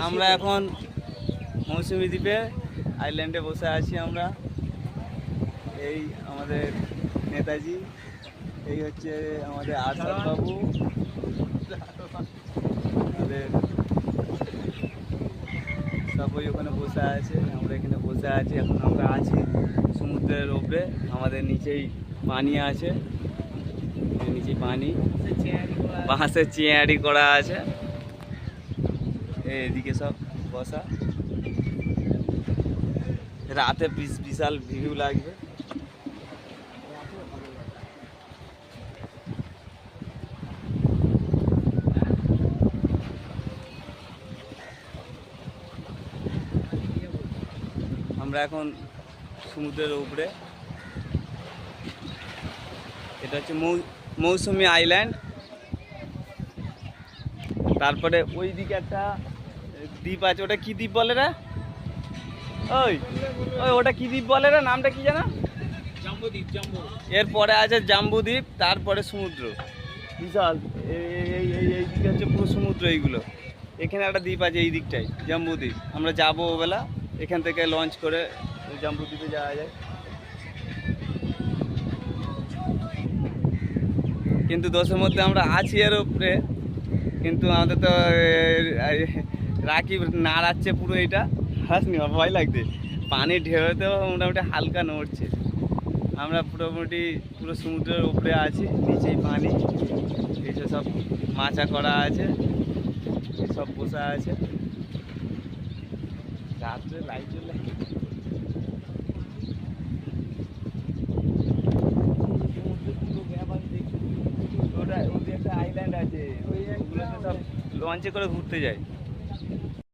আমরা এখন মৌসুমী দ্বীপে আইল্যান্ডে বসে আছি আমরা। এই আমাদের নেতাজি, এই হচ্ছে আমাদের আরশাদ বাবু, আমাদের সবাই ওখানে বসে আছে, আমরা এখানে বসে আছি। এখন আমরা আছি সমুদ্রের ওপরে, আমাদের নিচেই পানি আছে, নিচে পানি, বাঁশের চেয়ারি করা আছে, এদিকে সব বসা। রাতে বিশাল ভিউ লাগবে। আমরা এখন সমুদ্রের উপরে, এটা হচ্ছে মৌসুমী আইল্যান্ড। তারপরে ওই দিকে একটা দ্বীপ আছে, ওটা কি দ্বীপ বলে রে? ওই ওই ওটা কি দ্বীপ বলে রে, নামটা কি জানো? জাম্বুদ্বীপ। এরপরে আছে জাম্বুদ্বীপ, তারপরে সমুদ্র বিশাল। এই দিকে হচ্ছে পুরো সমুদ্র। এইগুলো এখানে একটা দ্বীপ আছে এই দিকটাই, জাম্বুদ্বীপ। আমরা যাবো ওবেলা, এখান থেকে লঞ্চ করে জাম্বুদ্বীপে যাওয়া যায়। কিন্তু দোষের মধ্যে আমরা আছি এর উপরে, কিন্তু আমাদের তো রাকিব নাড়াচ্ছে পুরো। এইটা হাসনি, ভয় লাগছে। পানির ঢেউতেও মোটামুটি হালকা নড়ছে। আমরা পুরো সমুদ্রের উপরে আছি, নিচেই পানি, এইসব সব মাচা করা আছে, সব বসা আছে। রাত্রে লাইট জ্বলে, ওটা ওই একটা আইল্যান্ড আছে, ওইগুলোতে সব লঞ্চে করে ঘুরতে যায়।